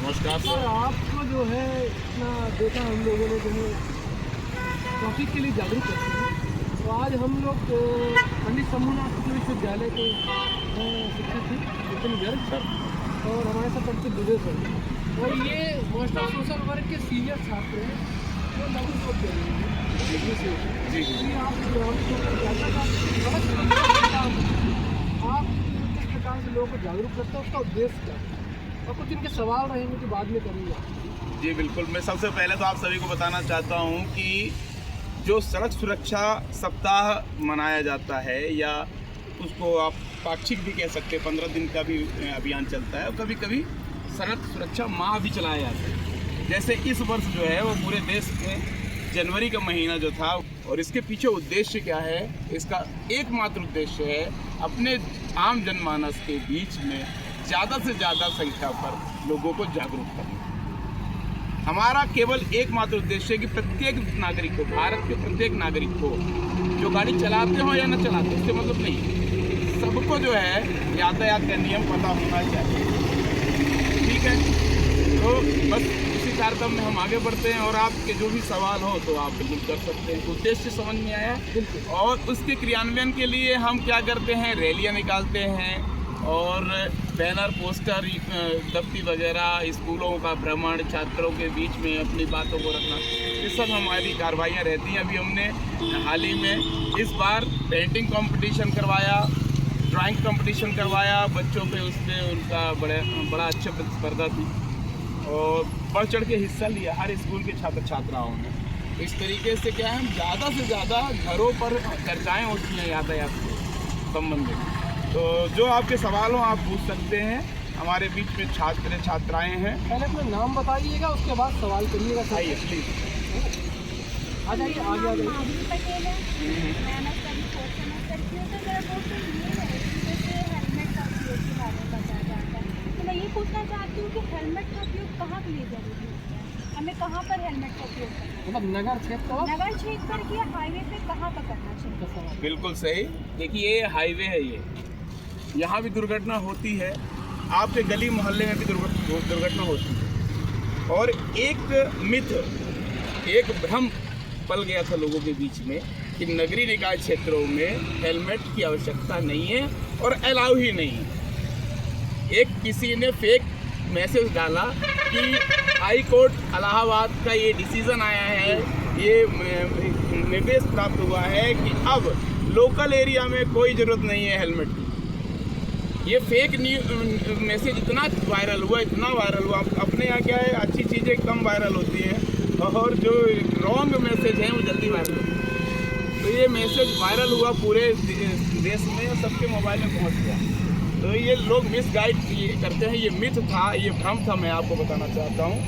नमस्कार सर, आपको जो है इतना देखा हम लोगों ने जो है ट्रैफिक के लिए जागरूक करते हैं। तो आज हम लोग पंडित शंभुनाथ विश्वविद्यालय के शिक्षक थे नितिन गर्ग सर और हमारे साथ पढ़ते दुबे सर, और ये मोस्ट ऑफ सोशल वर्क के सीनियर छात्र हैं जो लघु शोध दे रहे हैं। जी जी। आप किस प्रकार से लोगों को जागरूक करते हैं, उसका उद्देश्य क्या है, और कुछ इनके सवाल रहेंगे जो बाद में करूँगा। जी बिल्कुल, मैं सबसे पहले तो आप सभी को बताना चाहता हूँ कि जो सड़क सुरक्षा सप्ताह मनाया जाता है या उसको आप पाक्षिक भी कह सकते हैं, 15 दिन का भी अभियान चलता है और कभी कभी सड़क सुरक्षा माह भी चलाया जाता है। जैसे इस वर्ष जो है वो पूरे देश में जनवरी का महीना जो था, और इसके पीछे उद्देश्य क्या है, इसका एकमात्र उद्देश्य है अपने आम जनमानस के बीच में ज़्यादा से ज़्यादा संख्या पर लोगों को जागरूक करना। हमारा केवल एकमात्र उद्देश्य है कि प्रत्येक नागरिक को, भारत के प्रत्येक नागरिक को, जो गाड़ी चलाते हो या न चलाते इससे मतलब नहीं, सबको जो है यातायात का नियम पता होना चाहिए। ठीक है, तो बस इसी कार्यक्रम में हम आगे बढ़ते हैं और आपके जो भी सवाल हो तो आप बिल्कुल कर सकते हैं। उद्देश्य समझ में आया, और उसके क्रियान्वयन के लिए हम क्या करते हैं, रैलियाँ निकालते हैं और बैनर, पोस्टर, दफ्ती वगैरह, स्कूलों का भ्रमण, छात्रों के बीच में अपनी बातों को रखना, ये सब हमारी कार्रवाइयाँ रहती हैं। अभी हमने हाल ही में इस बार पेंटिंग कंपटीशन करवाया, ड्राइंग कंपटीशन करवाया बच्चों पे, उसमें उनका बड़ा अच्छा प्रतिस्पर्धा थी और बढ़ चढ़ के हिस्सा लिया हर स्कूल के छात्र छात्राओं ने। इस तरीके से क्या है, ज़्यादा से ज़्यादा घरों पर चर्चाएँ होती हैं यातायात से संबंधित। तो जो आपके सवाल हो आप पूछ सकते हैं। हमारे बीच में छात्र छात्राएं हैं। पहले अपना नाम बताइएगा, उसके बाद सवाल करिएगा। आइए प्लीज, आ जाइए, आगे आ जाइए। पटेल है, मैं नर्सरी 4th सेमेस्टर की हूँ। तो मेरा क्वेश्चन ये है कि जैसे हेलमेट का उपयोग के बारे में बताया जाता है, तो मैं ये पूछना चाहती हूँ कि हेलमेट का उपयोग कहाँ के लिए ज़रूरी होता है, हमें कहाँ पर हेलमेट का उपयोग करना है, मतलब नगर क्षेत्र पर या हाईवे पे कहाँ पर करना चाहिए? बिल्कुल सही। देखिए ये हाईवे है, ये यहाँ भी दुर्घटना होती है, आपके गली मोहल्ले में भी दुर्घटना होती है। और एक मिथ, एक भ्रम पल गया था लोगों के बीच में कि नगरीय निकाय क्षेत्रों में हेलमेट की आवश्यकता नहीं है और अलाउ ही नहीं है। एक किसी ने फेक मैसेज डाला कि हाई कोर्ट इलाहाबाद का ये डिसीज़न आया है, ये निर्देश प्राप्त हुआ है कि अब लोकल एरिया में कोई ज़रूरत नहीं है हेलमेट की। ये फेक मैसेज इतना वायरल हुआ। अपने यहाँ क्या है, अच्छी चीज़ें कम वायरल होती हैं और जो रॉन्ग मैसेज हैं वो जल्दी वायरल होते हैं। तो ये मैसेज वायरल हुआ पूरे देश में, सबके मोबाइल में पहुँच गया। तो ये लोग मिसगाइड करते हैं, ये मिथ था, ये भ्रम था। मैं आपको बताना चाहता हूँ,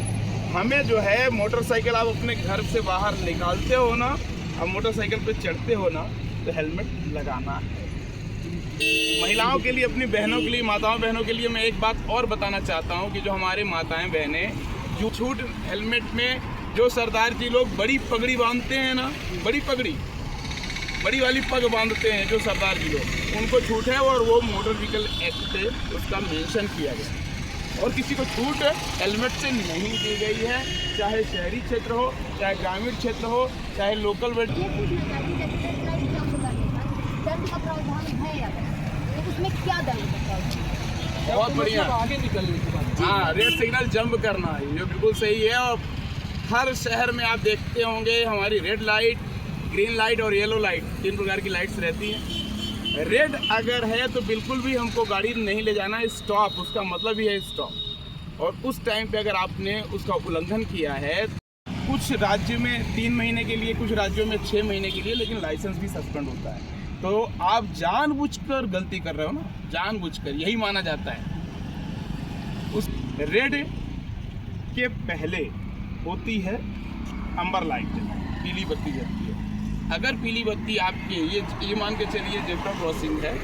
हमें जो है मोटरसाइकिल आप अपने घर से बाहर निकालते हो ना, अब मोटरसाइकिल पे चढ़ते हो ना, तो हेलमेट लगाना है। महिलाओं के लिए, अपनी बहनों के लिए, माताओं बहनों के लिए मैं एक बात और बताना चाहता हूँ कि जो हमारे माताएं बहनें जो छूट हेलमेट में, जो सरदार जी लोग बड़ी पगड़ी बांधते हैं ना, बड़ी वाली पग बांधते हैं जो सरदार जी लोग, उनको छूट है और वो मोटर व्हीकल एक्ट पे उसका मेंशन किया गया। और किसी को छूट हेलमेट से नहीं दी गई है, चाहे शहरी क्षेत्र हो, चाहे ग्रामीण क्षेत्र हो, चाहे लोकल दंड का प्रावधान है या तो उसमें क्या दंड का प्रावधान? बहुत बढ़िया, आगे निकलने के बाद हाँ, रेड सिग्नल जंप करना है, ये बिल्कुल सही है। और हर शहर में आप देखते होंगे हमारी रेड लाइट, ग्रीन लाइट और येलो लाइट, 3 प्रकार की लाइट्स रहती हैं। रेड अगर है तो बिल्कुल भी हमको गाड़ी नहीं ले जाना है, स्टॉप, उसका मतलब ही है स्टॉप। और उस टाइम पे अगर आपने उसका उल्लंघन किया है, कुछ राज्य में 3 महीने के लिए, कुछ राज्यों में 6 महीने के लिए, लेकिन लाइसेंस भी सस्पेंड होता है। तो आप जानबूझकर गलती कर रहे हो ना, जानबूझकर, यही माना जाता है। उस रेड के पहले होती है अम्बर लाइट, पीली बत्ती जलती है। अगर पीली बत्ती आपके, ये मान के चलिए जेब्रा क्रॉसिंग है,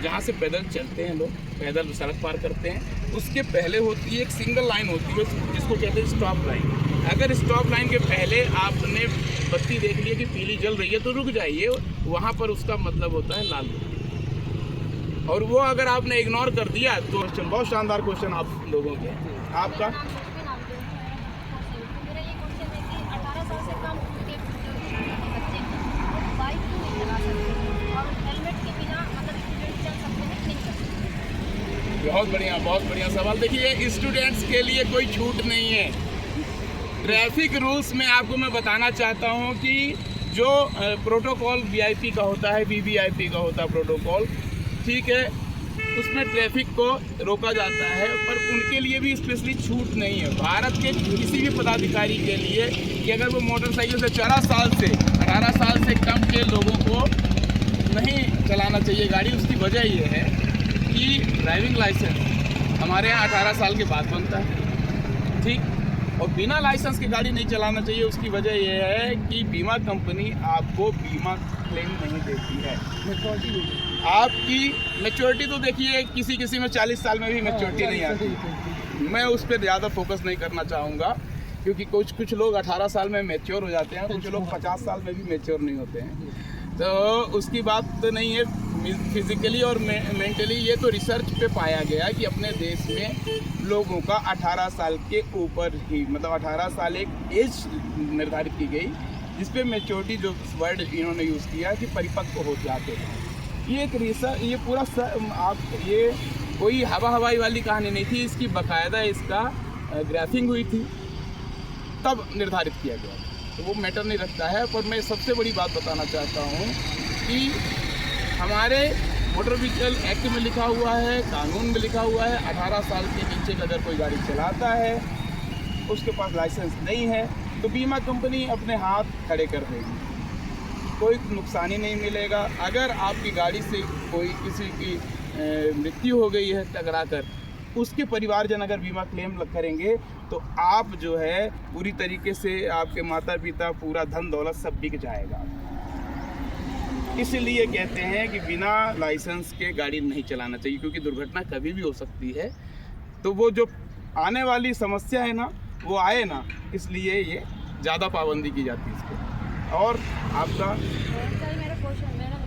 जहाँ से पैदल चलते हैं लोग, पैदल सड़क पार करते हैं, उसके पहले होती है एक सिंगल लाइन होती है जिसको कहते हैं स्टॉप लाइन। अगर स्टॉप लाइन के पहले आपने बत्ती देख लिया कि पीली जल रही है तो रुक जाइए, वहाँ पर उसका मतलब होता है लाल बत्ती। और वो अगर आपने इग्नोर कर दिया तो बहुत शानदार क्वेश्चन आप लोगों के, आपका बहुत बढ़िया सवाल। देखिए, स्टूडेंट्स के लिए कोई छूट नहीं है। ट्रैफिक रूल्स में आपको मैं बताना चाहता हूँ कि जो प्रोटोकॉल वीआईपी का होता है, वीवीआईपी का होता है प्रोटोकॉल, ठीक है, उसमें ट्रैफिक को रोका जाता है, पर उनके लिए भी स्पेशली छूट नहीं है। भारत के किसी भी पदाधिकारी के लिए कि अगर वो मोटरसाइकिल से 18 साल से कम के लोगों को नहीं चलाना चाहिए गाड़ी। उसकी वजह ये है कि ड्राइविंग लाइसेंस हमारे यहाँ 18 साल के बाद बनता है, ठीक, और बिना लाइसेंस के गाड़ी नहीं चलाना चाहिए। उसकी वजह यह है कि बीमा कंपनी आपको बीमा क्लेम नहीं देती है। आपकी मैच्योरिटी तो देखिए, किसी में 40 साल में भी मैच्योरिटी नहीं आती। मैं उस पर ज़्यादा फोकस नहीं करना चाहूँगा, क्योंकि कुछ लोग 18 साल में मैच्योर हो जाते हैं, कुछ लोग 50 साल में भी मैच्योर नहीं होते हैं। तो उसकी बात तो नहीं है। फिजिकली और मेंटली ये तो रिसर्च पे पाया गया कि अपने देश में लोगों का 18 साल के ऊपर ही, मतलब 18 साल एक एज निर्धारित की गई, जिस पे मैच्योरिटी जो वर्ड इन्होंने यूज़ किया कि परिपक्व हो जाते हैं। ये एक रिसर्च, ये पूरा ये कोई हवाई वाली कहानी नहीं थी, इसकी बाकायदा इसका ग्राफिंग हुई थी, तब निर्धारित किया गया। तो वो मैटर नहीं रखता है। पर मैं सबसे बड़ी बात बताना चाहता हूँ कि हमारे मोटर व्हीकल एक्ट में लिखा हुआ है, कानून में लिखा हुआ है, 18 साल के नीचे का अगर कोई गाड़ी चलाता है, उसके पास लाइसेंस नहीं है, तो बीमा कंपनी अपने हाथ खड़े कर देगी, कोई नुकसान ही नहीं मिलेगा। अगर आपकी गाड़ी से कोई किसी की मृत्यु हो गई है टकरा कर, उसके परिवारजन अगर बीमा क्लेम करेंगे तो आप जो है पूरी तरीके से, आपके माता पिता, पूरा धन दौलत सब बिक जाएगा। इसलिए कहते हैं कि बिना लाइसेंस के गाड़ी नहीं चलाना चाहिए, क्योंकि दुर्घटना कभी भी हो सकती है। तो वो जो आने वाली समस्या है ना, वो आए ना, इसलिए ये ज़्यादा पाबंदी की जाती है इस पर। और आपका सर,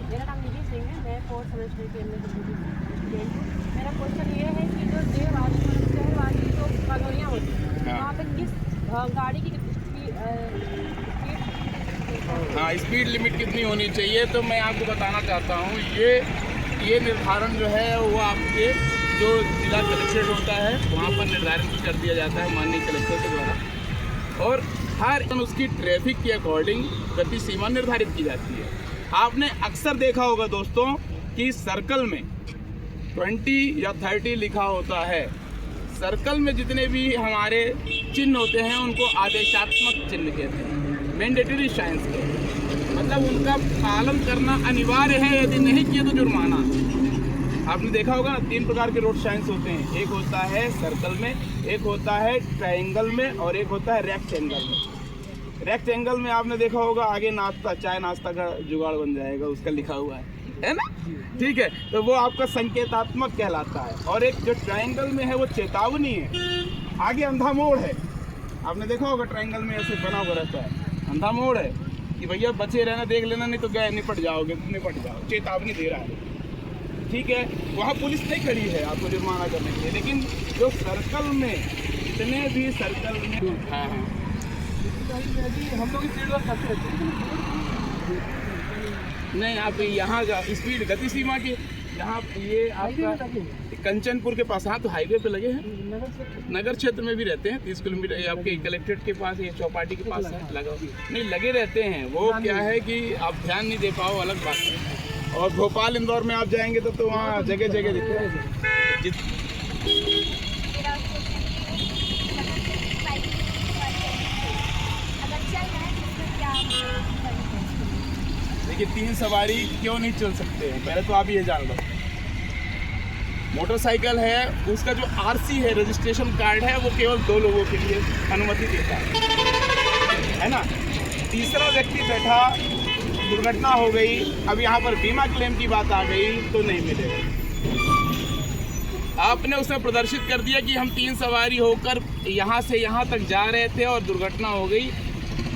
मेरा नाम निधि सिंह है, मैं 4th सेमेस्टर की मेरा क्वेश्चन ये है कि जो शहरवासी जो कॉलोनियाँ होती हैं, वहाँ पे किस गाड़ी की स्पीड लिमिट कितनी होनी चाहिए, तो मैं आपको बताना चाहता हूँ। ये निर्धारण जो है वो आपके जो जिला कलेक्ट्रेट होता है वहाँ पर निर्धारण कर दिया जाता है माननीय कलेक्टर के द्वारा, और हर उसकी ट्रैफिक के अकॉर्डिंग गति सीमा निर्धारित की जाती है। आपने अक्सर देखा होगा दोस्तों कि सर्कल में 20 या 30 लिखा होता है। सर्कल में जितने भी हमारे चिन्ह होते हैं उनको आदेशात्मक चिन्ह कहते हैं, मैंडेटरी साइंस के, मतलब उनका पालन करना अनिवार्य है, यदि नहीं किया तो जुर्माना। आपने देखा होगा ना, 3 प्रकार के रोड साइंस होते हैं, एक होता है सर्कल में, एक होता है ट्रायंगल में, और एक होता है रेक्टेंगल में। रेक्टेंगल में आपने देखा होगा आगे नाश्ता, चाय नाश्ता का जुगाड़ बन जाएगा, उसका लिखा हुआ है ना, ठीक है, तो वो आपका संकेतात्मक कहलाता है। और एक जो ट्रायंगल में है वो चेतावनी है, आगे अंधा मोड़ है। आपने देखा होगा ट्रायंगल में ऐसे बना हुआ रहता है, अंधा मोड़ है कि भैया बचे रहना, देख लेना, नहीं तो गए, निपट जाओ, चेतावनी दे रहा है, ठीक है। वहाँ पुलिस नहीं खड़ी है आपको जुर्माना करने के लिए, लेकिन जो सर्कल में, जितने भी सर्कल में, हाँ हम लोग स्पीड वर्क करते रहते नहीं, आप यहाँ स्पीड गति सीमा की, यहाँ ये आपका कंचनपुर के पास, हाँ तो हाईवे पे लगे हैं, नगर क्षेत्र में भी रहते हैं, 30 किलोमीटर आपके कलेक्ट्रेट के पास, ये चौपाटी के पास है, लगा नहीं लगे रहते हैं। वो क्या है कि आप ध्यान नहीं दे पाओ, अलग बात है। और भोपाल इंदौर में आप जाएंगे तो वहाँ जगह जगह दिखते हैं। देखिए, 3 सवारी क्यों नहीं चल सकते हैं, पहले तो आप ये जान लो। मोटरसाइकिल है, उसका जो आरसी है, रजिस्ट्रेशन कार्ड है, वो केवल 2 लोगों के लिए अनुमति देता है ना। तीसरा व्यक्ति बैठा, दुर्घटना हो गई, अब यहाँ पर बीमा क्लेम की बात आ गई तो नहीं मिलेगा। आपने उसमें प्रदर्शित कर दिया कि हम 3 सवारी होकर यहाँ से यहाँ तक जा रहे थे और दुर्घटना हो गई,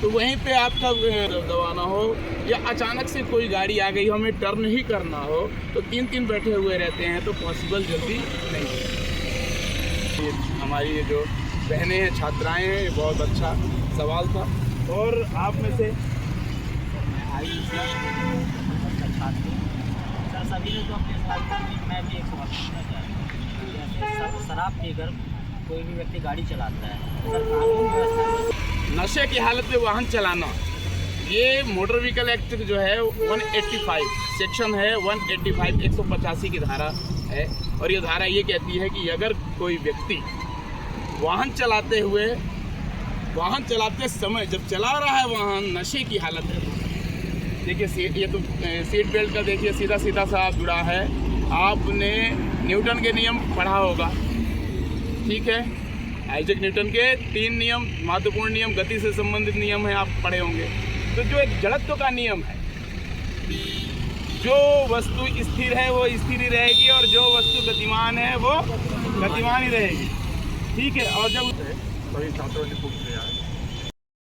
तो वहीं पे आपका दबाना हो, या अचानक से कोई गाड़ी आ गई, हमें टर्न ही करना हो, तो 3 बैठे हुए रहते हैं, तो पॉसिबल जल्दी नहीं है। हमारी ये जो बहनें हैं, छात्राएं हैं, ये बहुत अच्छा सवाल था। और आप में से सर, सभी ने तो अपने सवाल, मैं भी एक सवाल पूछना चाह रहा हूँ। जैसे शराब पीकर कोई भी व्यक्ति गाड़ी चलाता है, सर कानून व्यवस्था नशे की हालत में वाहन चलाना, ये मोटर व्हीकल एक्ट जो है 185 सेक्शन है, 185 185 की धारा है। और ये धारा ये कहती है कि अगर कोई व्यक्ति वाहन चलाते समय जब चला रहा है वाहन नशे की हालत है, देखिए ये तो सीट बेल्ट का देखिए सीधा सीधा सा आप जुड़ा है, आपने न्यूटन के नियम पढ़ा होगा, ठीक है। आइजैक न्यूटन के 3 नियम, महत्वपूर्ण नियम, गति से संबंधित नियम हैं, आप पढ़े होंगे। तो जो एक जड़त्व का नियम है, जो वस्तु स्थिर है वो स्थिर ही रहेगी और जो वस्तु गतिमान है वो गतिमान ही रहेगी, ठीक है। और जब सभी छात्रों ने बुक किया है